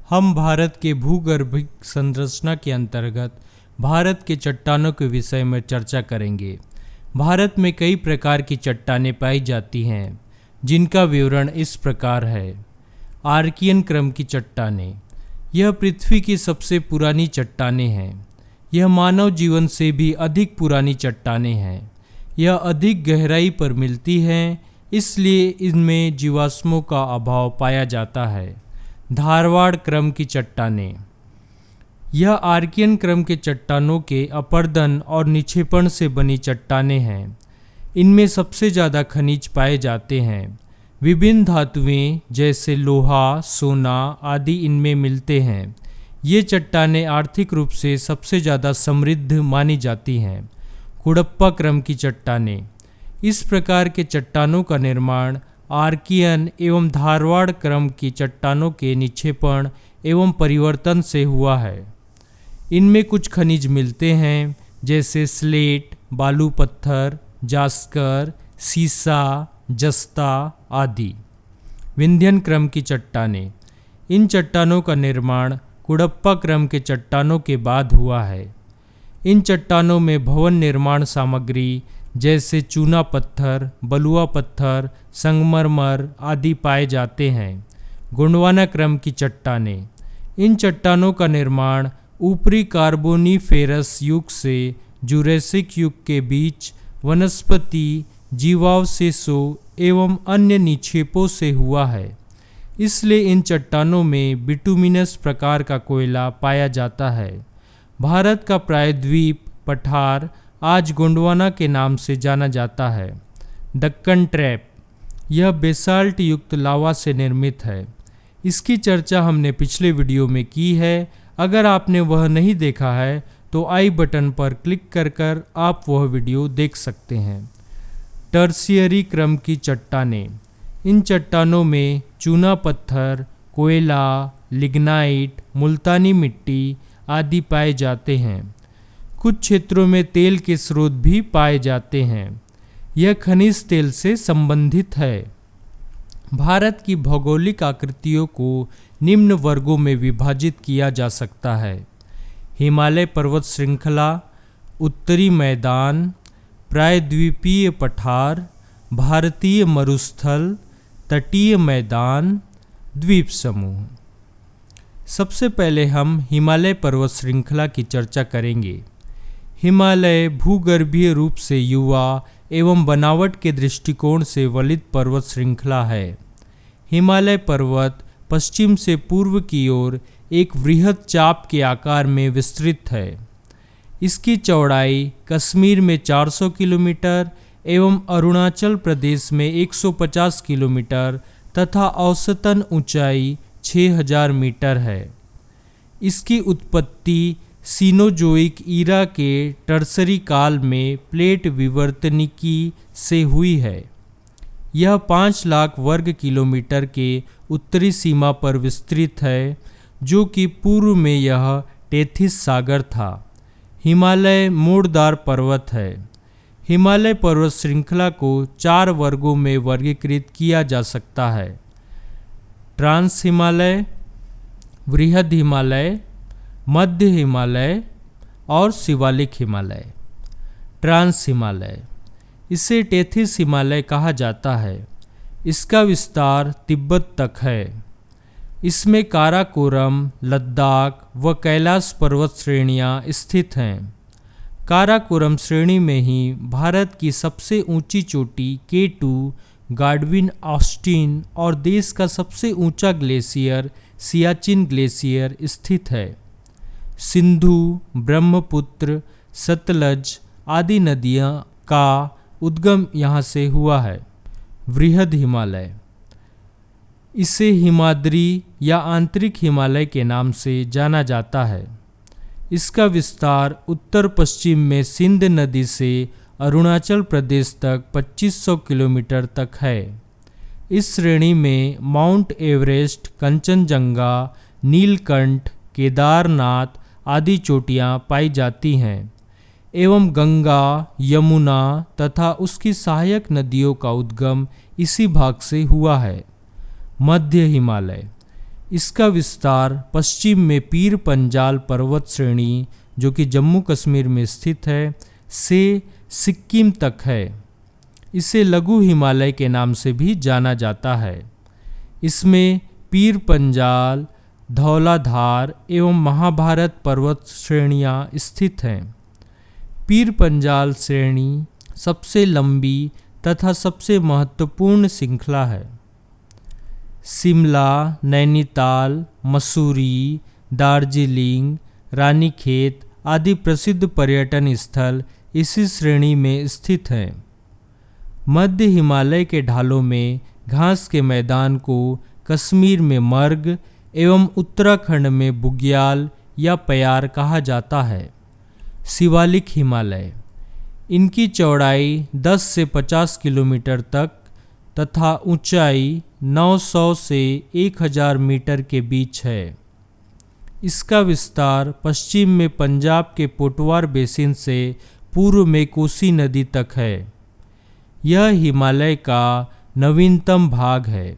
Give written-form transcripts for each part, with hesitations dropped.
हम भारत के भूगर्भिक संरचना के अंतर्गत भारत के चट्टानों के विषय में चर्चा करेंगे। भारत में कई प्रकार की चट्टानें पाई जाती हैं, जिनका विवरण इस प्रकार है। आर्कियन क्रम की चट्टानें, यह पृथ्वी की सबसे पुरानी चट्टानें हैं। यह मानव जीवन से भी अधिक पुरानी चट्टानें हैं। यह अधिक गहराई पर मिलती हैं, इसलिए इनमें जीवाश्मों का अभाव पाया जाता है। धारवाड़ क्रम की चट्टानें, यह आर्कियन क्रम के चट्टानों के अपरदन और निक्षेपण से बनी चट्टानें हैं। इनमें सबसे ज़्यादा खनिज पाए जाते हैं। विभिन्न धातुएं जैसे लोहा, सोना आदि इनमें मिलते हैं। ये चट्टानें आर्थिक रूप से सबसे ज़्यादा समृद्ध मानी जाती हैं। कुडप्पा क्रम की चट्टानें, इस प्रकार के चट्टानों का निर्माण आर्कियन एवं धारवाड़ क्रम की चट्टानों के निक्षेपण एवं परिवर्तन से हुआ है। इनमें कुछ खनिज मिलते हैं जैसे स्लेट, बालू पत्थर, जास्कर, सीसा, जस्ता आदि। विंध्यन क्रम की चट्टानें, इन चट्टानों का निर्माण कुडप्पा क्रम के चट्टानों के बाद हुआ है। इन चट्टानों में भवन निर्माण सामग्री जैसे चूना पत्थर, बलुआ पत्थर, संगमरमर आदि पाए जाते हैं। गोंडवाना क्रम की चट्टानें, इन चट्टानों का निर्माण ऊपरी कार्बोनीफेरस युग से जुरैसिक युग के बीच वनस्पति जीवावशेषों एवं अन्य निक्षेपों से हुआ है। इसलिए इन चट्टानों में बिटुमिनस प्रकार का कोयला पाया जाता है। भारत का प्रायद्वीप पठार आज गोंडवाना के नाम से जाना जाता है। दक्कन ट्रैप, यह बेसाल्ट युक्त लावा से निर्मित है। इसकी चर्चा हमने पिछले वीडियो में की है। अगर आपने वह नहीं देखा है तो आई बटन पर क्लिक कर आप वह वीडियो देख सकते हैं। टर्शियरी क्रम की चट्टानें, इन चट्टानों में चूना पत्थर, कोयला, लिग्नाइट, मुल्तानी मिट्टी आदि पाए जाते हैं। कुछ क्षेत्रों में तेल के स्रोत भी पाए जाते हैं। यह खनिज तेल से संबंधित है। भारत की भौगोलिक आकृतियों को निम्न वर्गों में विभाजित किया जा सकता है। हिमालय पर्वत श्रृंखला, उत्तरी मैदान, प्रायद्वीपीय पठार, भारतीय मरुस्थल, तटीय मैदान, द्वीप समूह। सबसे पहले हम हिमालय पर्वत श्रृंखला की चर्चा करेंगे। हिमालय भूगर्भीय रूप से युवा एवं बनावट के दृष्टिकोण से वलित पर्वत श्रृंखला है। हिमालय पर्वत पश्चिम से पूर्व की ओर एक वृहद चाप के आकार में विस्तृत है। इसकी चौड़ाई कश्मीर में 400 किलोमीटर एवं अरुणाचल प्रदेश में 150 किलोमीटर तथा औसतन ऊंचाई 6000 मीटर है। इसकी उत्पत्ति सीनोजोइक ईरा के टर्सरी काल में प्लेट विवर्तनिकी से हुई है। यह 5 लाख वर्ग किलोमीटर के उत्तरी सीमा पर विस्तृत है, जो कि पूर्व में यह टेथिस सागर था। हिमालय मोड़दार पर्वत है। हिमालय पर्वत श्रृंखला को 4 वर्गों में वर्गीकृत किया जा सकता है। ट्रांस हिमालय, वृहद हिमालय, मध्य हिमालय और शिवालिक हिमालय। ट्रांस हिमालय, इसे टेथिस हिमालय कहा जाता है। इसका विस्तार तिब्बत तक है। इसमें काराकोरम, लद्दाख व कैलाश पर्वत श्रेणियां स्थित हैं। काराकोरम श्रेणी में ही भारत की सबसे ऊंची चोटी K2, गाडविन ऑस्टिन और देश का सबसे ऊंचा ग्लेशियर सियाचिन ग्लेशियर स्थित है। सिंधु, ब्रह्मपुत्र, सतलज आदि नदियां का उद्गम यहाँ से हुआ है। वृहद हिमालय, इसे हिमाद्री या आंतरिक हिमालय के नाम से जाना जाता है। इसका विस्तार उत्तर पश्चिम में सिंध नदी से अरुणाचल प्रदेश तक 2500 किलोमीटर तक है। इस श्रेणी में माउंट एवरेस्ट, कंचनजंगा, नीलकंठ, केदारनाथ आदि चोटियां पाई जाती हैं एवं गंगा, यमुना तथा उसकी सहायक नदियों का उद्गम इसी भाग से हुआ है। मध्य हिमालय, इसका विस्तार पश्चिम में पीर पंजाल पर्वत श्रेणी, जो कि जम्मू कश्मीर में स्थित है, से सिक्किम तक है। इसे लघु हिमालय के नाम से भी जाना जाता है। इसमें पीर पंजाल, धौलाधार एवं महाभारत पर्वत श्रेणियां स्थित हैं। पीर पंजाल श्रेणी सबसे लंबी तथा सबसे महत्वपूर्ण श्रृंखला है। शिमला, नैनीताल, मसूरी, दार्जिलिंग, रानीखेत आदि प्रसिद्ध पर्यटन स्थल इसी श्रेणी में स्थित हैं। मध्य हिमालय के ढालों में घास के मैदान को कश्मीर में मर्ग एवं उत्तराखंड में बुग्याल या प्यार कहा जाता है। शिवालिक हिमालय, इनकी चौड़ाई 10 से 50 किलोमीटर तक तथा ऊंचाई 900 से 1000 मीटर के बीच है। इसका विस्तार पश्चिम में पंजाब के पोटवार बेसिन से पूर्व में कोसी नदी तक है। यह हिमालय का नवीनतम भाग है।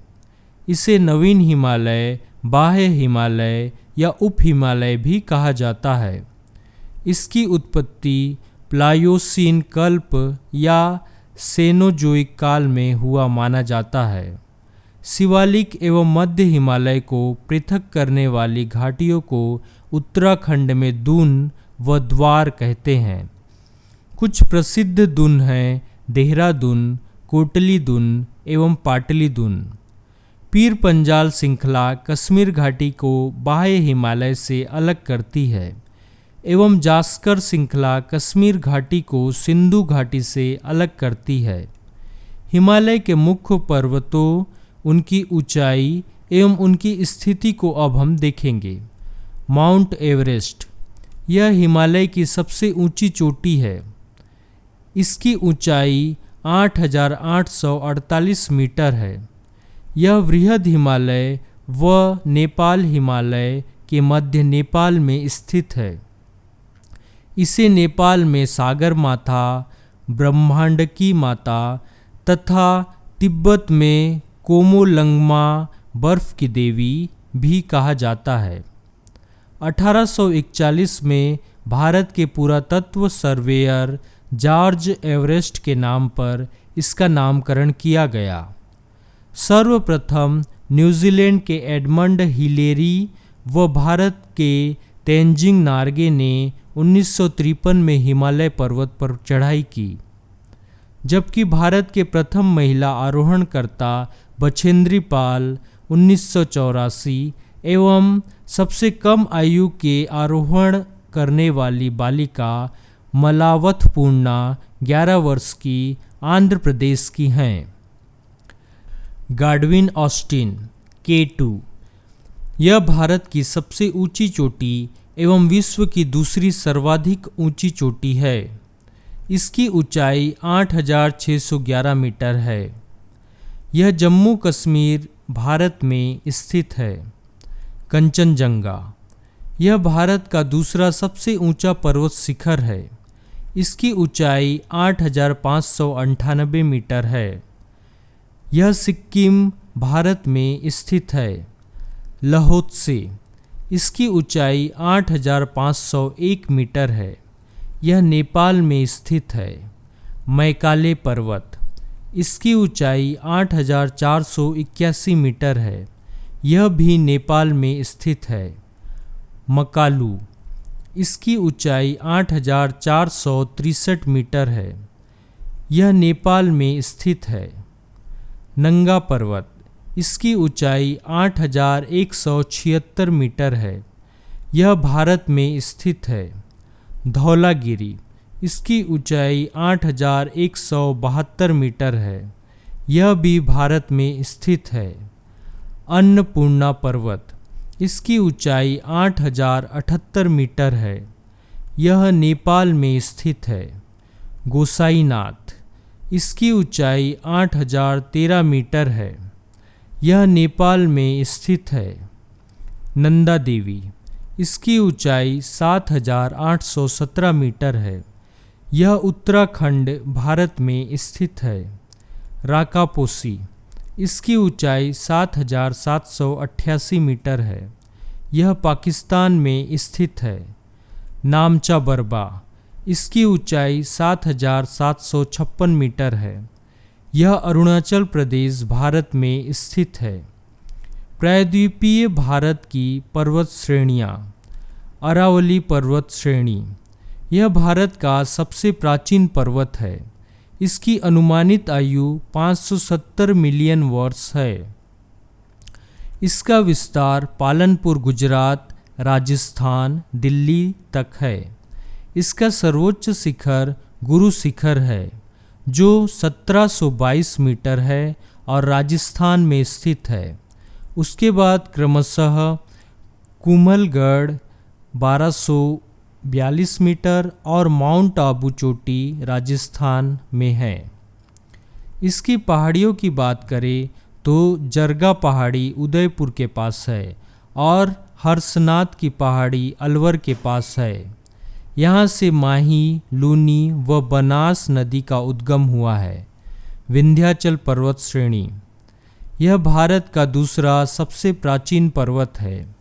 इसे नवीन हिमालय, बाह्य हिमालय या उप हिमालय भी कहा जाता है। इसकी उत्पत्ति प्लायोसीन कल्प या सेनोजोइक काल में हुआ माना जाता है। शिवालिक एवं मध्य हिमालय को पृथक करने वाली घाटियों को उत्तराखंड में दून व द्वार कहते हैं। कुछ प्रसिद्ध दून हैं देहरादून, कोटली दून एवं पाटली दून। पीर पंजाल श्रृंखला कश्मीर घाटी को बाह्य हिमालय से अलग करती है एवं जास्कर श्रृंखला कश्मीर घाटी को सिंधु घाटी से अलग करती है। हिमालय के मुख्य पर्वतों, उनकी ऊंचाई एवं उनकी स्थिति को अब हम देखेंगे। माउंट एवरेस्ट, यह हिमालय की सबसे ऊंची चोटी है। इसकी ऊंचाई 8,848 मीटर है। यह वृहद हिमालय व नेपाल हिमालय के मध्य नेपाल में स्थित है। इसे नेपाल में सागर माता, ब्रह्मांडकी माता तथा तिब्बत में कोमोलंगमा बर्फ की देवी भी कहा जाता है। 1841 में भारत के पुरातत्व सर्वेयर जॉर्ज एवरेस्ट के नाम पर इसका नामकरण किया गया। सर्वप्रथम न्यूजीलैंड के एडमंड हिलेरी व भारत के तेंजिंग नार्गे ने 1953 में हिमालय पर्वत पर चढ़ाई की, जबकि भारत के प्रथम महिला आरोहणकर्ता बछेंद्री पाल 1984 एवं सबसे कम आयु के आरोहण करने वाली बालिका मलावथ पूर्णा 11 वर्ष की आंध्र प्रदेश की हैं। गाडविन ऑस्टिन K2, यह भारत की सबसे ऊंची चोटी एवं विश्व की दूसरी सर्वाधिक ऊंची चोटी है। इसकी ऊंचाई 8,611 मीटर है। यह जम्मू कश्मीर भारत में स्थित है। कंचनजंगा, यह भारत का दूसरा सबसे ऊंचा पर्वत शिखर है। इसकी ऊंचाई 8,598 मीटर है। यह सिक्किम भारत में स्थित है। लहोत्से, इसकी ऊंचाई 8,501 मीटर है। यह नेपाल में स्थित है। मैकाले पर्वत, इसकी ऊंचाई 8,481 मीटर है। यह भी नेपाल में स्थित है। मकालू, इसकी ऊंचाई 8,463 मीटर है। यह नेपाल में स्थित है। नंगा पर्वत, इसकी ऊंचाई 8,176 मीटर है। यह भारत में स्थित है। धौलागिरी, इसकी ऊंचाई 8,172 मीटर है। यह भी भारत में स्थित है। अन्नपूर्णा पर्वत, इसकी ऊंचाई 8,078 मीटर है। यह नेपाल में स्थित है। गोसाईनाथ, इसकी ऊंचाई 8,013 मीटर है। यह नेपाल में स्थित है। नंदा देवी, इसकी ऊंचाई 7,817 मीटर है। यह उत्तराखंड भारत में स्थित है। राकापोसी, इसकी ऊंचाई 7,788 मीटर है। यह पाकिस्तान में स्थित है। नामचा बरबा, इसकी ऊंचाई 7,756 मीटर है। यह अरुणाचल प्रदेश भारत में स्थित है। प्रायद्वीपीय भारत की पर्वत श्रेणियाँ। अरावली पर्वत श्रेणी, यह भारत का सबसे प्राचीन पर्वत है। इसकी अनुमानित आयु 570 मिलियन वर्ष है। इसका विस्तार पालनपुर, गुजरात, राजस्थान, दिल्ली तक है। इसका सर्वोच्च शिखर गुरु शिखर है, जो 1722 मीटर है और राजस्थान में स्थित है। उसके बाद क्रमशः कुम्भलगढ़ 1242 मीटर और माउंट आबू चोटी राजस्थान में है। इसकी पहाड़ियों की बात करें तो जरगा पहाड़ी उदयपुर के पास है और हर्षनाथ की पहाड़ी अलवर के पास है। यहाँ से माही, लूनी व बनास नदी का उद्गम हुआ है। विंध्याचल पर्वत श्रेणी, यह भारत का दूसरा सबसे प्राचीन पर्वत है।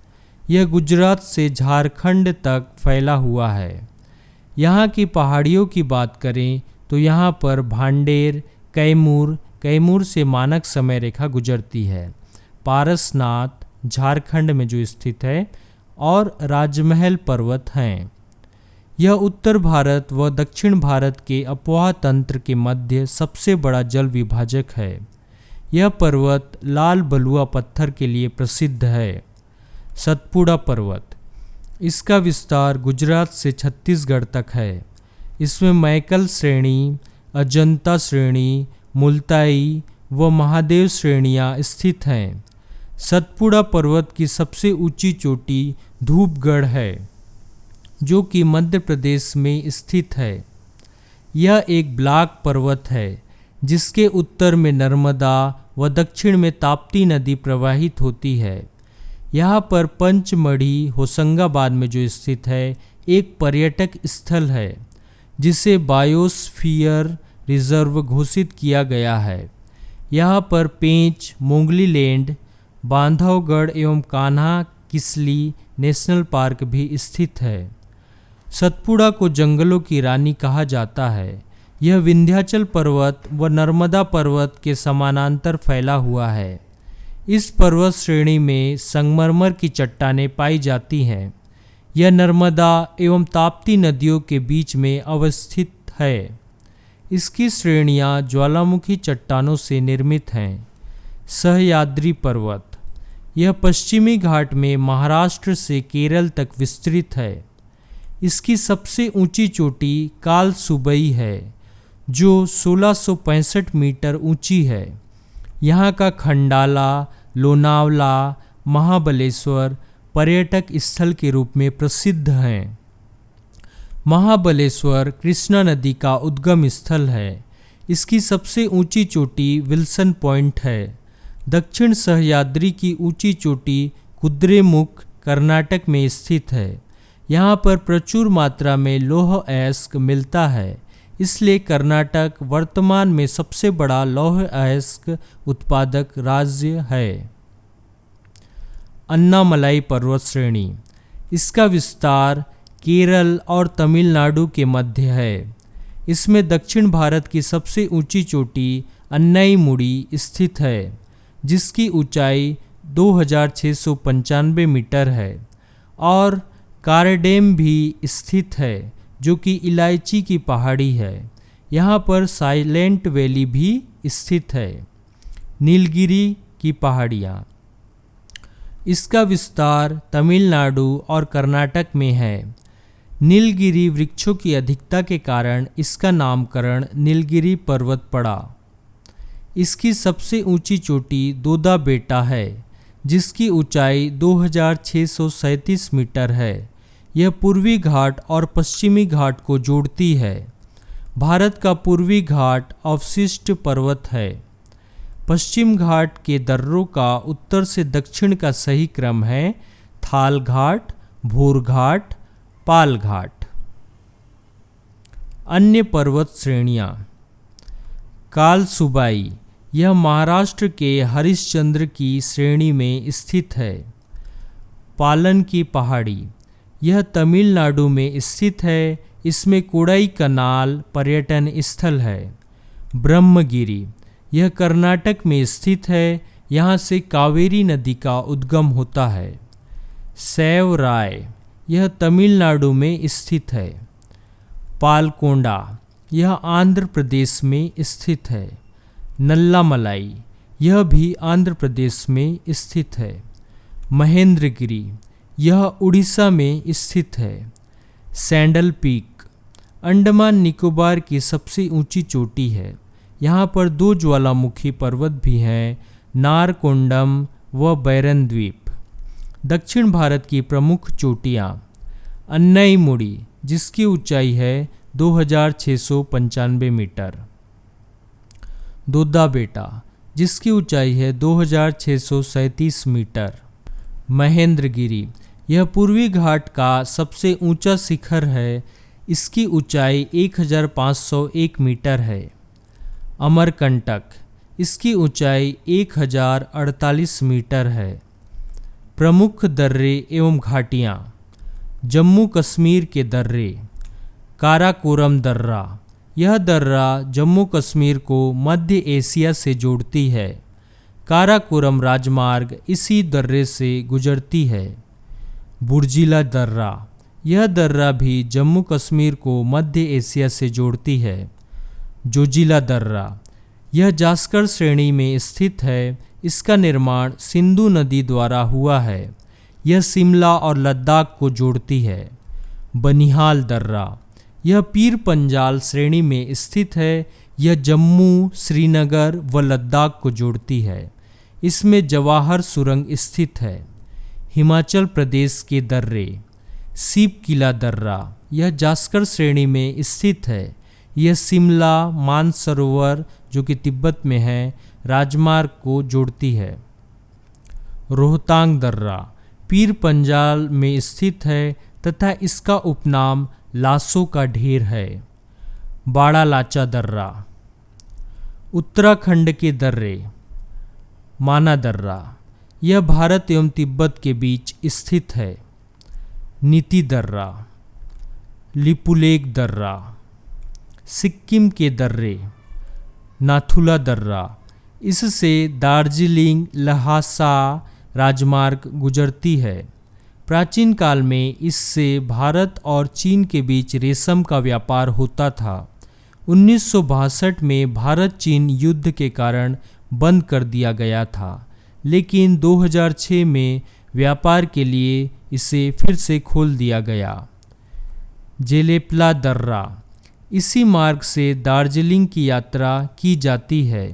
यह गुजरात से झारखंड तक फैला हुआ है। यहाँ की पहाड़ियों की बात करें तो यहाँ पर भांडेर, कैमूर से मानक समय रेखा गुजरती है। पारसनाथ झारखंड में जो स्थित है और राजमहल पर्वत हैं। यह उत्तर भारत व दक्षिण भारत के अपवाह तंत्र के मध्य सबसे बड़ा जल विभाजक है। यह पर्वत लाल बलुआ पत्थर के लिए प्रसिद्ध है। सतपुड़ा पर्वत, इसका विस्तार गुजरात से छत्तीसगढ़ तक है। इसमें मैकल श्रेणी, अजंता श्रेणी, मुल्ताई व महादेव श्रेणियाँ स्थित हैं। सतपुड़ा पर्वत की सबसे ऊंची चोटी धूपगढ़ है, जो कि मध्य प्रदेश में स्थित है। यह एक ब्लॉक पर्वत है जिसके उत्तर में नर्मदा व दक्षिण में ताप्ती नदी प्रवाहित होती है। यहाँ पर पंचमढ़ी होशंगाबाद में जो स्थित है एक पर्यटक स्थल है, जिसे बायोस्फीयर रिजर्व घोषित किया गया है। यहाँ पर पेंच, मोंगली लैंड, बांधवगढ़ एवं कान्हा किसली नेशनल पार्क भी स्थित है। सतपुड़ा को जंगलों की रानी कहा जाता है। यह विंध्याचल पर्वत व नर्मदा पर्वत के समानांतर फैला हुआ है। इस पर्वत श्रेणी में संगमरमर की चट्टानें पाई जाती हैं। यह नर्मदा एवं ताप्ती नदियों के बीच में अवस्थित है। इसकी श्रेणियाँ ज्वालामुखी चट्टानों से निर्मित हैं। सह्याद्री पर्वत, यह पश्चिमी घाट में महाराष्ट्र से केरल तक विस्तृत है। इसकी सबसे ऊंची चोटी कालसुबई है, जो 1665 मीटर ऊंची है। यहाँ का खंडाला, लोनावला, महाबलेश्वर पर्यटक स्थल के रूप में प्रसिद्ध हैं। महाबलेश्वर कृष्णा नदी का उद्गम स्थल है। इसकी सबसे ऊंची चोटी विल्सन पॉइंट है। दक्षिण सह्याद्री की ऊंची चोटी कुद्रेमुख कर्नाटक में स्थित है। यहाँ पर प्रचुर मात्रा में लौह अयस्क मिलता है, इसलिए कर्नाटक वर्तमान में सबसे बड़ा लौह अयस्क उत्पादक राज्य है। अन्नामलाई पर्वत श्रेणी, इसका विस्तार केरल और तमिलनाडु के मध्य है। इसमें दक्षिण भारत की सबसे ऊंची चोटी अन्नाईमुड़ी स्थित है, जिसकी ऊंचाई 2695 मीटर है, और कारडेम भी स्थित है, जो कि इलायची की पहाड़ी है। यहाँ पर साइलेंट वैली भी स्थित है। नीलगिरी की पहाड़ियाँ, इसका विस्तार तमिलनाडु और कर्नाटक में है। नीलगिरी वृक्षों की अधिकता के कारण इसका नामकरण नीलगिरी पर्वत पड़ा। इसकी सबसे ऊंची चोटी दोदा बेटा है, जिसकी ऊंचाई 2637 मीटर है। यह पूर्वी घाट और पश्चिमी घाट को जोड़ती है। भारत का पूर्वी घाट अवशिष्ट पर्वत है। पश्चिम घाट के दर्रों का उत्तर से दक्षिण का सही क्रम है थाल घाट, भोर घाट, पाल घाट। अन्य पर्वत श्रेणियाँ। कालसुबाई, यह महाराष्ट्र के हरिश्चंद्र की श्रेणी में स्थित है। पालन की पहाड़ी, यह तमिलनाडु में स्थित है। इसमें कोडाईकनाल पर्यटन स्थल है। ब्रह्मगिरी, यह कर्नाटक में स्थित है। यहाँ से कावेरी नदी का उद्गम होता है। सैवराय, यह तमिलनाडु में स्थित है। पालकोंडा, यह आंध्र प्रदेश में स्थित है। नल्लामलाई, यह भी आंध्र प्रदेश में स्थित है। महेंद्रगिरी, यह उड़ीसा में स्थित है। सैंडल पीक, अंडमान निकोबार की सबसे ऊंची चोटी है। यहाँ पर 2 ज्वालामुखी पर्वत भी हैं, नारकोंडम व बैरन द्वीप। दक्षिण भारत की प्रमुख चोटियाँ, अन्नईमुड़ी जिसकी ऊंचाई है 2695 मीटर, दोद्दाबेटा जिसकी ऊंचाई है 2637 मीटर। महेंद्रगिरी, यह पूर्वी घाट का सबसे ऊंचा शिखर है। इसकी ऊंचाई 1501 मीटर है। अमरकंटक, इसकी ऊंचाई 1048 मीटर है। प्रमुख दर्रे एवं घाटियाँ, जम्मू कश्मीर के दर्रे। काराकोरम दर्रा, यह दर्रा जम्मू कश्मीर को मध्य एशिया से जोड़ती है। काराकोरम राजमार्ग इसी दर्रे से गुजरती है। बुर्जिला दर्रा, यह दर्रा भी जम्मू कश्मीर को मध्य एशिया से जोड़ती है। जोजिला दर्रा, यह जास्कर श्रेणी में स्थित है। इसका निर्माण सिंधु नदी द्वारा हुआ है। यह शिमला और लद्दाख को जोड़ती है। बनिहाल दर्रा, यह पीर पंजाल श्रेणी में स्थित है। यह जम्मू, श्रीनगर व लद्दाख को जोड़ती है। इसमें जवाहर सुरंग स्थित है। हिमाचल प्रदेश के दर्रे, सीप किला दर्रा, यह जास्कर श्रेणी में स्थित है। यह शिमला, मानसरोवर जो कि तिब्बत में है, राजमार्ग को जोड़ती है। रोहतांग दर्रा पीर पंजाल में स्थित है तथा इसका उपनाम लासों का ढेर है। बाड़ालाचा दर्रा, उत्तराखंड के दर्रे। माना दर्रा, यह भारत एवं तिब्बत के बीच स्थित है। नीति दर्रा, लिपुलेख दर्रा, सिक्किम के दर्रे। नाथुला दर्रा, इससे दार्जिलिंग लहासा राजमार्ग गुजरती है। प्राचीन काल में इससे भारत और चीन के बीच रेशम का व्यापार होता था। 1962 में भारत चीन युद्ध के कारण बंद कर दिया गया था, लेकिन 2006 में व्यापार के लिए इसे फिर से खोल दिया गया। जेलेपला दर्रा, इसी मार्ग से दार्जिलिंग की यात्रा की जाती है।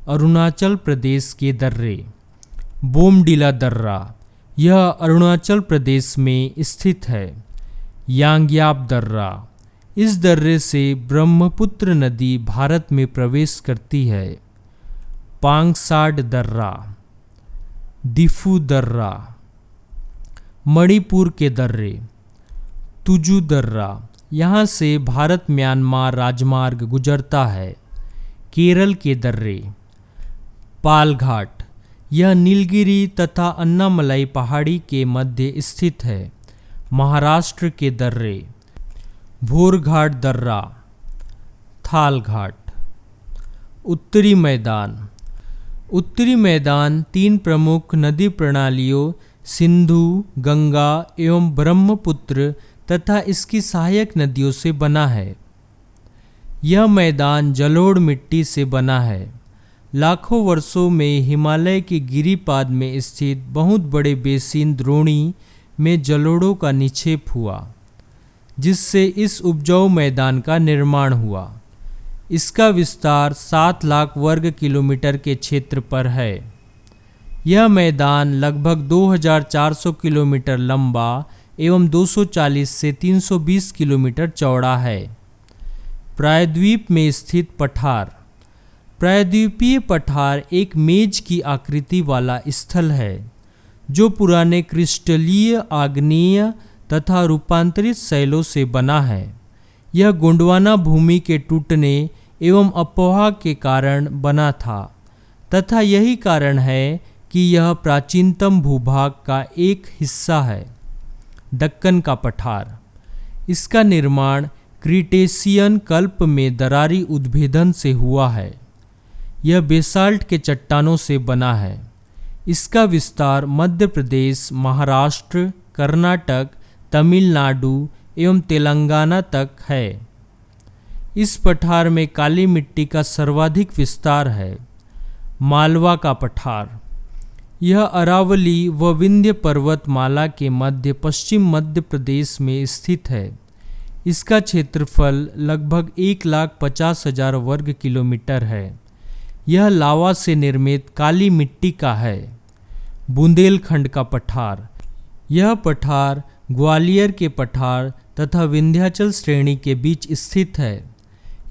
अरुणाचल प्रदेश के दर्रे। बोमडिला दर्रा, यह अरुणाचल प्रदेश में स्थित है। यांग्याप दर्रा, इस दर्रे से ब्रह्मपुत्र नदी भारत में प्रवेश करती है। पांगसाड दर्रा। दिफू दर्रा, मणिपुर के दर्रे। तुजू दर्रा, यहाँ से भारत म्यांमार राजमार्ग गुजरता है। केरल के दर्रे। पालघाट, यह नीलगिरी तथा अन्नामलाई पहाड़ी के मध्य स्थित है। महाराष्ट्र के दर्रे। भोरघाट दर्रा, थालघाट। उत्तरी मैदान। उत्तरी मैदान 3 प्रमुख नदी प्रणालियों सिंधु, गंगा एवं ब्रह्मपुत्र तथा इसकी सहायक नदियों से बना है। यह मैदान जलोढ़ मिट्टी से बना है। लाखों वर्षों में हिमालय के गिरिपाद में स्थित बहुत बड़े बेसिन द्रोणी में जलोढ़ों का निक्षेप हुआ, जिससे इस उपजाऊ मैदान का निर्माण हुआ। इसका विस्तार 7 लाख वर्ग किलोमीटर के क्षेत्र पर है। यह मैदान लगभग 2400 किलोमीटर लंबा एवं 240 से 320 किलोमीटर चौड़ा है। प्रायद्वीप में स्थित पठार। प्रायद्वीपीय पठार एक मेज की आकृति वाला स्थल है, जो पुराने क्रिस्टलीय, आग्नेय तथा रूपांतरित शैलों से बना है। यह गोंडवाना भूमि के टूटने एवं अपोहा के कारण बना था तथा यही कारण है कि यह प्राचीनतम भूभाग का एक हिस्सा है। दक्कन का पठार, इसका निर्माण क्रीटेशियन कल्प में दरारी उद्भेदन से हुआ है। यह बेसाल्ट के चट्टानों से बना है। इसका विस्तार मध्य प्रदेश, महाराष्ट्र, कर्नाटक, तमिलनाडु एवं तेलंगाना तक है। इस पठार में काली मिट्टी का सर्वाधिक विस्तार है। मालवा का पठार, यह अरावली व विंध्य पर्वतमाला के मध्य पश्चिम मध्य प्रदेश में स्थित है। इसका क्षेत्रफल लगभग 1,50,000 वर्ग किलोमीटर है। यह लावा से निर्मित काली मिट्टी का है। बुंदेलखंड का पठार, यह पठार ग्वालियर के पठार तथा विंध्याचल श्रेणी के बीच स्थित है।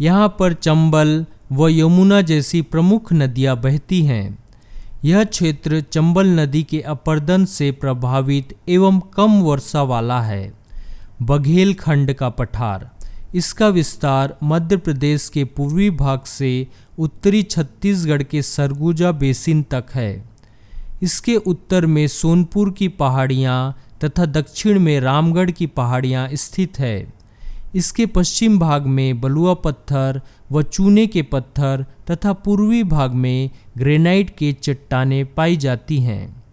यहाँ पर चंबल व यमुना जैसी प्रमुख नदियाँ बहती हैं। यह क्षेत्र चंबल नदी के अपर्दन से प्रभावित एवं कम वर्षा वाला है। बघेलखंड का पठार, इसका विस्तार मध्य प्रदेश के पूर्वी भाग से उत्तरी छत्तीसगढ़ के सरगुजा बेसिन तक है। इसके उत्तर में सोनपुर की पहाड़ियाँ तथा दक्षिण में रामगढ़ की पहाड़ियाँ स्थित है। इसके पश्चिम भाग में बलुआ पत्थर व चूने के पत्थर तथा पूर्वी भाग में ग्रेनाइट के चट्टानें पाई जाती हैं।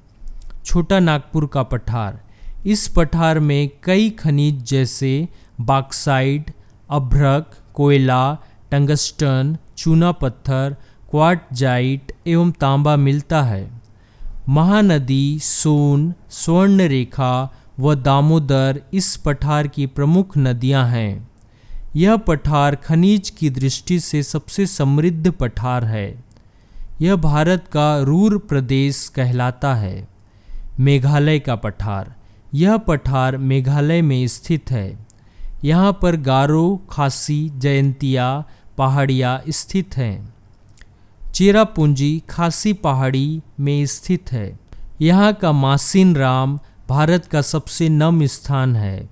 छोटा नागपुर का पठार, इस पठार में कई खनिज जैसे बॉक्साइट, अभ्रक, कोयला, टंगस्टन, चूना पत्थर, क्वार्टजाइट एवं तांबा मिलता है। महानदी सोन, स्वर्णरेखा व दामोदर इस पठार की प्रमुख नदियां हैं। यह पठार खनिज की दृष्टि से सबसे समृद्ध पठार है। यह भारत का रूर प्रदेश कहलाता है। मेघालय का पठार, यह पठार मेघालय में स्थित है। यहाँ पर गारो, खासी, जयंतिया पहाड़ियाँ स्थित हैं। चेरापूंजी खासी पहाड़ी में स्थित है। यहाँ का मासिन राम भारत का सबसे नम स्थान है।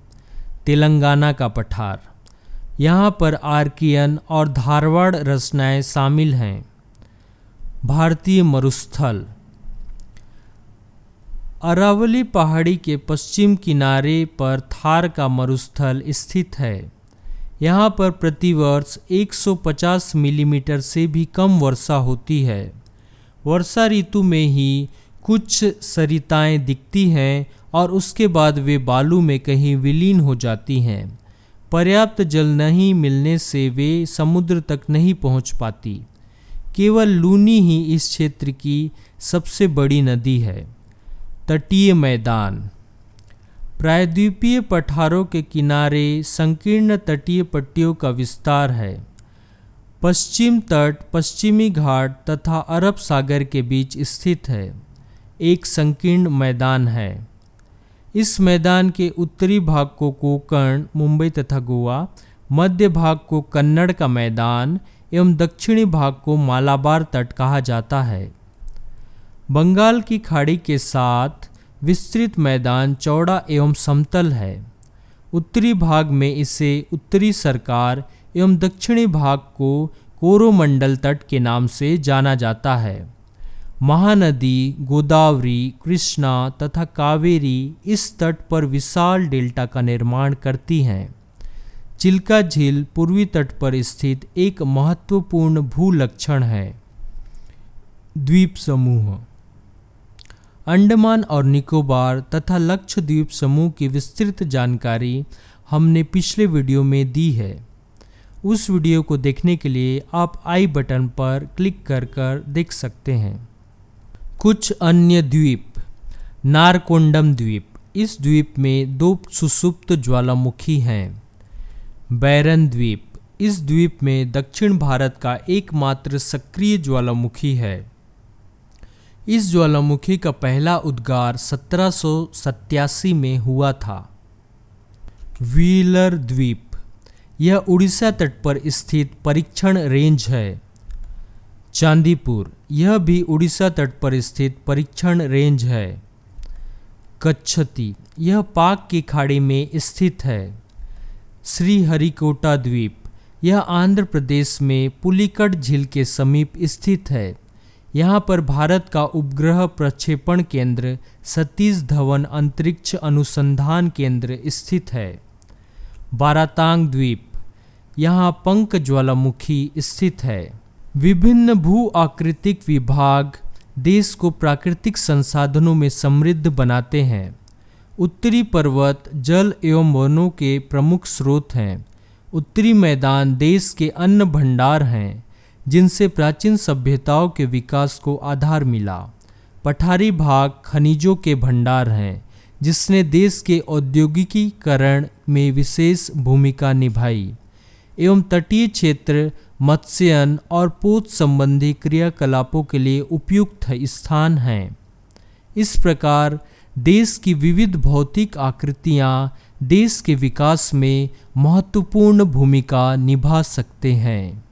तेलंगाना का पठार, यहाँ पर आर्कियन और धारवाड़ रचनाएं शामिल हैं। भारतीय मरुस्थल, अरावली पहाड़ी के पश्चिम किनारे पर थार का मरुस्थल स्थित है। यहाँ पर प्रतिवर्ष 150 मिलीमीटर से भी कम वर्षा होती है। वर्षा ऋतु में ही कुछ सरिताएं दिखती हैं और उसके बाद वे बालू में कहीं विलीन हो जाती हैं। पर्याप्त जल नहीं मिलने से वे समुद्र तक नहीं पहुँच पाती। केवल लूनी ही इस क्षेत्र की सबसे बड़ी नदी है। तटीय मैदान, प्रायद्वीपीय पठारों के किनारे संकीर्ण तटीय पट्टियों का विस्तार है। पश्चिम तट पश्चिमी घाट तथा अरब सागर के बीच स्थित है। एक संकीर्ण मैदान है। इस मैदान के उत्तरी भाग को कोंकण, मुंबई तथा गोवा, मध्य भाग को कन्नड़ का मैदान एवं दक्षिणी भाग को मालाबार तट कहा जाता है। बंगाल की खाड़ी के साथ विस्तृत मैदान चौड़ा एवं समतल है। उत्तरी भाग में इसे उत्तरी सरकार एवं दक्षिणी भाग को कोरोमंडल तट के नाम से जाना जाता है। महानदी गोदावरी, कृष्णा तथा कावेरी इस तट पर विशाल डेल्टा का निर्माण करती हैं। चिल्का झील पूर्वी तट पर स्थित एक महत्वपूर्ण भूलक्षण है। द्वीप समूह, अंडमान और निकोबार तथा लक्षद्वीप समूह की विस्तृत जानकारी हमने पिछले वीडियो में दी है। उस वीडियो को देखने के लिए आप आई बटन पर क्लिक कर देख सकते हैं। कुछ अन्य द्वीप, नारकोंडम द्वीप, इस द्वीप में 2 सुसुप्त ज्वालामुखी हैं। बैरन द्वीप, इस द्वीप में दक्षिण भारत का एकमात्र सक्रिय ज्वालामुखी है। इस ज्वालामुखी का पहला उद्गार 1787 में हुआ था। व्हीलर द्वीप, यह उड़ीसा तट पर स्थित परीक्षण रेंज है। चांदीपुर, यह भी उड़ीसा तट पर स्थित परीक्षण रेंज है। कच्छती, यह पाक की खाड़ी में स्थित है। श्रीहरिकोटा द्वीप, यह आंध्र प्रदेश में पुलिकट झील के समीप स्थित है। यहाँ पर भारत का उपग्रह प्रक्षेपण केंद्र सतीश धवन अंतरिक्ष अनुसंधान केंद्र स्थित है। बारातांग द्वीप, यहाँ पंक ज्वालामुखी स्थित है। विभिन्न भू आकृतिक विभाग देश को प्राकृतिक संसाधनों में समृद्ध बनाते हैं। उत्तरी पर्वत जल एवं वनों के प्रमुख स्रोत हैं। उत्तरी मैदान देश के अन्न भंडार हैं, जिनसे प्राचीन सभ्यताओं के विकास को आधार मिला। पठारी भाग खनिजों के भंडार हैं, जिसने देश के औद्योगिकीकरण में विशेष भूमिका निभाई। एवं तटीय क्षेत्र मत्स्यन और पोत संबंधी क्रियाकलापों के लिए उपयुक्त स्थान हैं। इस प्रकार देश की विविध भौतिक आकृतियाँ देश के विकास में महत्वपूर्ण भूमिका निभा सकते हैं।